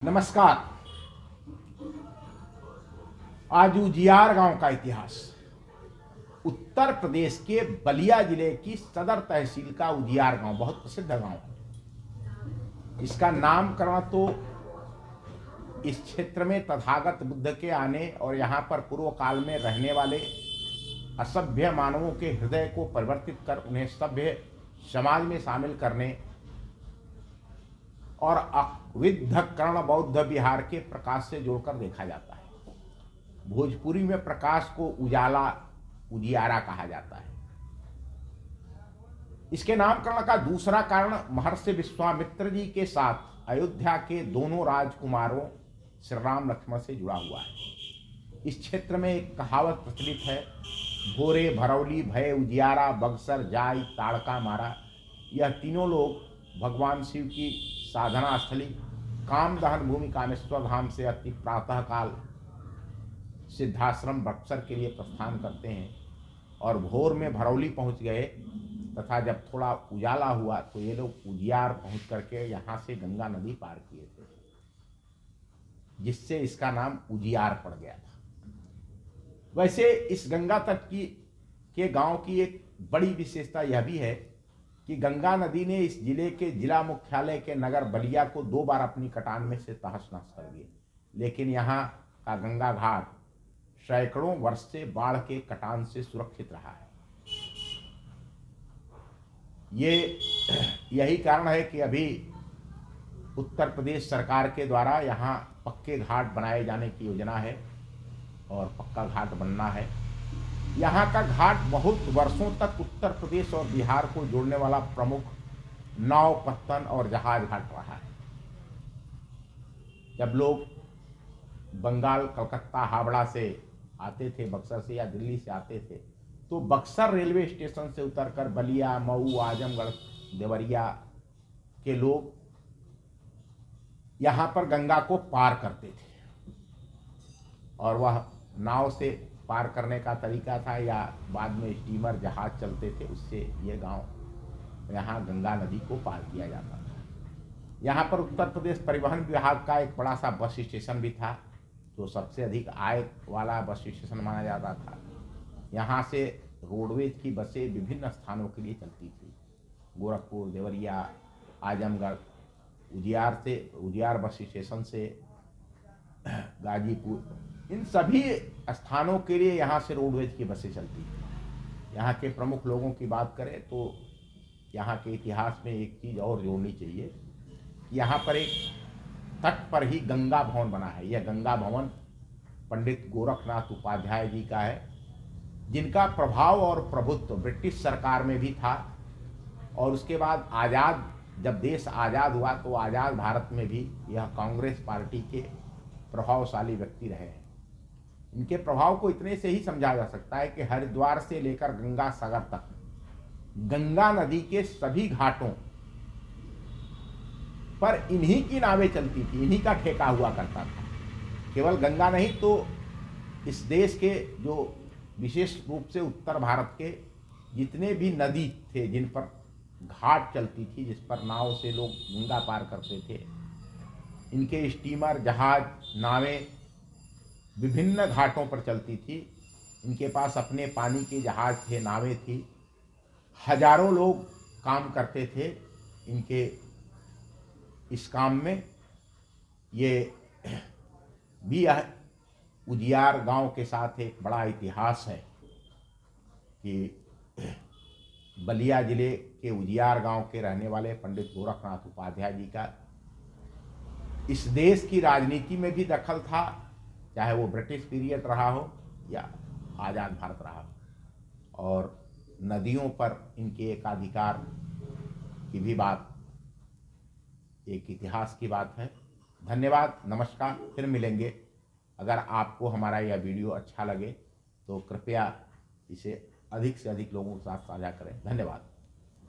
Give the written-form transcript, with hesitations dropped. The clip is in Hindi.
नमस्कार। आज उजियार गांव का इतिहास। उत्तर प्रदेश के बलिया जिले की सदर तहसील का उजियार गांव बहुत प्रसिद्ध गांव है। इसका नामकरण तो इस क्षेत्र में तथागत बुद्ध के आने और यहाँ पर पूर्व काल में रहने वाले असभ्य मानवों के हृदय को परिवर्तित कर उन्हें सभ्य समाज में शामिल करने और अविद्ध कर्ण बौद्ध विहार के प्रकाश से जोड़कर देखा जाता है। भोजपुरी में प्रकाश को उजाला उजियारा कहा जाता है। इसके नामकरण का दूसरा कारण महर्षि विश्वामित्र जी के साथ अयोध्या के दोनों राजकुमारों श्री राम लक्ष्मण से जुड़ा हुआ है। इस क्षेत्र में एक कहावत प्रचलित है, भोरे भरौली भय उजियारा बक्सर जाय ताड़का मारा। यह तीनों लोग भगवान शिव की साधना स्थली काम दहन भूमि कामेश्वर धाम से अति प्रातः काल सिद्धाश्रम बक्सर के लिए प्रस्थान करते हैं और भोर में भरौली पहुंच गए तथा जब थोड़ा उजाला हुआ तो ये लोग उजियार पहुंच करके यहाँ से गंगा नदी पार किए थे, जिससे इसका नाम उजियार पड़ गया था। वैसे इस गंगा तट के गांव की एक बड़ी विशेषता यह भी है कि गंगा नदी ने इस जिले के जिला मुख्यालय के नगर बलिया को 2 बार अपनी कटान में से तहस नहस कर दिए, लेकिन यहाँ का गंगा घाट सैकड़ों वर्ष से बाढ़ के कटान से सुरक्षित रहा है। यही कारण है कि अभी उत्तर प्रदेश सरकार के द्वारा यहाँ पक्के घाट बनाए जाने की योजना है और पक्का घाट बनना है। यहाँ का घाट बहुत वर्षों तक उत्तर प्रदेश और बिहार को जोड़ने वाला प्रमुख नाव पत्तन और जहाज घाट रहा है। जब लोग बंगाल कलकत्ता हावड़ा से आते थे, बक्सर से या दिल्ली से आते थे, तो बक्सर रेलवे स्टेशन से उतरकर बलिया, मऊ, आजमगढ़, देवरिया के लोग यहाँ पर गंगा को पार करते थे और वह नाव से पार करने का तरीका था या बाद में स्टीमर जहाज चलते थे, उससे ये गांव यहाँ गंगा नदी को पार किया जाता था। यहाँ पर उत्तर प्रदेश परिवहन विभाग का एक बड़ा सा बस स्टेशन भी था, जो सबसे अधिक आय वाला बस स्टेशन माना जाता था। यहाँ से रोडवेज की बसें विभिन्न स्थानों के लिए चलती थी, गोरखपुर, देवरिया, आजमगढ़, उजियार बस स्टेशन से गाजीपुर, इन सभी स्थानों के लिए यहाँ से रोडवेज की बसें चलती थी। यहाँ के प्रमुख लोगों की बात करें तो यहाँ के इतिहास में एक चीज़ और जोड़नी चाहिए, यहाँ पर एक तट पर ही गंगा भवन बना है। यह गंगा भवन पंडित गोरखनाथ उपाध्याय जी का है, जिनका प्रभाव और प्रभुत्व ब्रिटिश सरकार में भी था और उसके बाद जब देश आज़ाद हुआ तो आज़ाद भारत में भी यह कांग्रेस पार्टी के प्रभावशाली व्यक्ति रहे हैं। इनके प्रभाव को इतने से ही समझा जा सकता है कि हरिद्वार से लेकर गंगा सागर तक गंगा नदी के सभी घाटों पर इन्हीं की नावें चलती थी, इन्हीं का ठेका हुआ करता था। केवल गंगा नहीं तो इस देश के जो विशेष रूप से उत्तर भारत के जितने भी नदी थे जिन पर घाट चलती थी, जिस पर नाव से लोग गंगा पार करते थे, इनके स्टीमर, जहाज, नावें विभिन्न घाटों पर चलती थी। इनके पास अपने पानी के जहाज थे, नावें थी। हजारों लोग काम करते थे इनके इस काम में। ये भी उजियार गांव के साथ एक बड़ा इतिहास है कि बलिया जिले के उजियार गांव के रहने वाले पंडित गोरखनाथ उपाध्याय जी का इस देश की राजनीति में भी दखल था, चाहे वो ब्रिटिश पीरियड रहा हो या आज़ाद भारत रहा हो। और नदियों पर इनके एकाधिकार की भी बात एक इतिहास की बात है। धन्यवाद, नमस्कार, फिर मिलेंगे। अगर आपको हमारा यह वीडियो अच्छा लगे तो कृपया इसे अधिक से अधिक लोगों के साथ साझा करें। धन्यवाद।